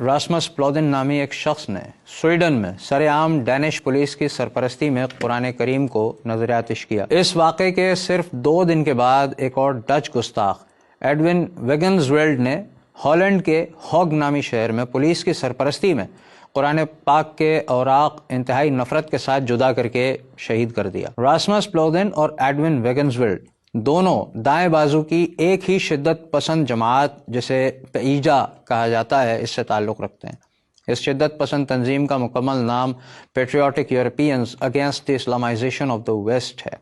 Rasmus پلودن نامی ایک شخص نے سویڈن میں سر عام ڈینش پولیس کی سرپرستی میں قرآن کریم کو نظر آتش کیا۔ اس واقعے کے صرف 2 دن کے بعد ایک اور ڈچ گستاخ ایڈون ویگنزویلڈ نے ہالینڈ کے ہوگ نامی شہر میں پولیس کی سرپرستی میں قرآن پاک کے اوراق انتہائی نفرت کے ساتھ جدا کر کے شہید کر دیا۔ راسمس پلودن اور ایڈون ویگنزویلڈ دونوں دائیں بازو کی ایک ہی شدت پسند جماعت جسے پیجا کہا جاتا ہے اس سے تعلق رکھتے ہیں۔ اس شدت پسند تنظیم کا مکمل نام patriotic Europeans against the Islamization of the West ہے۔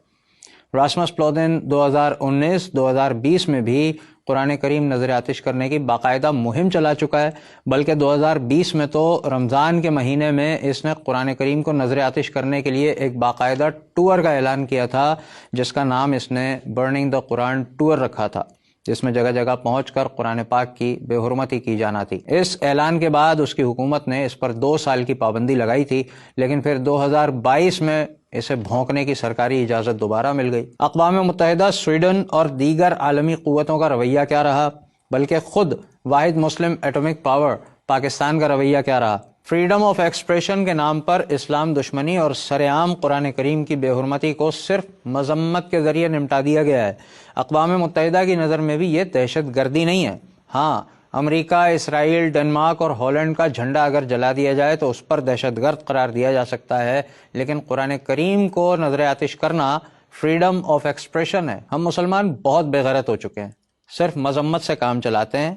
راسمس پلودن 2019-2020 میں بھی قرآن کریم نظر آتش کرنے کی باقاعدہ مہم چلا چکا ہے، بلکہ 2020 میں تو رمضان کے مہینے میں اس نے قرآن کریم کو نظر آتش کرنے کے لیے ایک باقاعدہ ٹور کا اعلان کیا تھا، جس کا نام اس نے برننگ دا قرآن ٹور رکھا تھا، جس میں جگہ جگہ پہنچ کر قرآن پاک کی بے حرمتی کی جانا تھی۔ اس اعلان کے بعد اس کی حکومت نے اس پر 2 سال کی پابندی لگائی تھی، لیکن پھر 2022 میں اسے بھونکنے کی سرکاری اجازت دوبارہ مل گئی۔ اقوام متحدہ، سویڈن اور دیگر عالمی قوتوں کا رویہ کیا رہا، بلکہ خود واحد مسلم ایٹمک پاور پاکستان کا رویہ کیا رہا؟ فریڈم آف ایکسپریشن کے نام پر اسلام دشمنی اور سرعام قرآن کریم کی بے حرمتی کو صرف مذمت کے ذریعے نمٹا دیا گیا ہے۔ اقوام متحدہ کی نظر میں بھی یہ دہشت گردی نہیں ہے۔ ہاں، امریکہ، اسرائیل، ڈنمارک اور ہالینڈ کا جھنڈا اگر جلا دیا جائے تو اس پر دہشت گرد قرار دیا جا سکتا ہے، لیکن قرآن کریم کو نظر آتش کرنا فریڈم آف ایکسپریشن ہے۔ ہم مسلمان بہت بے غیرت ہو چکے ہیں، صرف مذمت سے کام چلاتے ہیں۔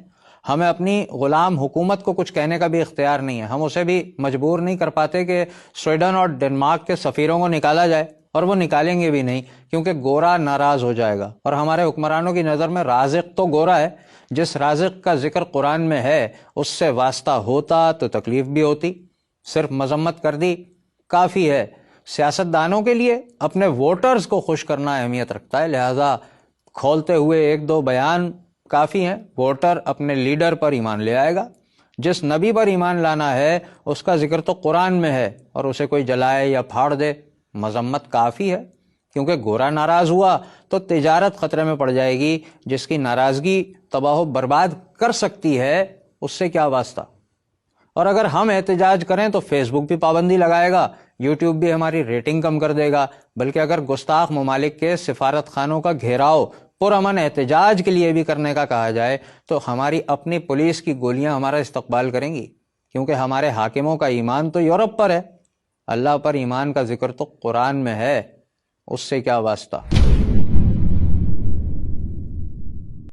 ہمیں اپنی غلام حکومت کو کچھ کہنے کا بھی اختیار نہیں ہے۔ ہم اسے بھی مجبور نہیں کر پاتے کہ سویڈن اور ڈنمارک کے سفیروں کو نکالا جائے، اور وہ نکالیں گے بھی نہیں، کیونکہ گورا ناراض ہو جائے گا۔ اور ہمارے حکمرانوں کی نظر میں رازق تو گورا ہے۔ جس رازق کا ذکر قرآن میں ہے اس سے واسطہ ہوتا تو تکلیف بھی ہوتی۔ صرف مذمت کر دی کافی ہے۔ سیاست دانوں کے لیے اپنے ووٹرز کو خوش کرنا اہمیت رکھتا ہے، لہٰذا کھولتے ہوئے 1-2 بیان کافی ہیں۔ ووٹر اپنے لیڈر پر ایمان لے آئے گا۔ جس نبی پر ایمان لانا ہے اس کا ذکر تو قرآن میں ہے، اور اسے کوئی جلائے یا پھاڑ دے، مذمت کافی ہے۔ کیونکہ گورا ناراض ہوا تو تجارت خطرے میں پڑ جائے گی، جس کی ناراضگی تباہ و برباد کر سکتی ہے، اس سے کیا واسطہ؟ اور اگر ہم احتجاج کریں تو فیس بک بھی پابندی لگائے گا، یوٹیوب بھی ہماری ریٹنگ کم کر دے گا، بلکہ اگر گستاخ ممالک کے سفارت خانوں کا گھیراؤ پرامن احتجاج کے لیے بھی کرنے کا کہا جائے تو ہماری اپنی پولیس کی گولیاں ہمارا استقبال کریں گی، کیونکہ ہمارے حاکموں کا ایمان تو یورپ پر ہے۔ اللہ پر ایمان کا ذکر تو قرآن میں ہے، اس سے کیا واسطہ؟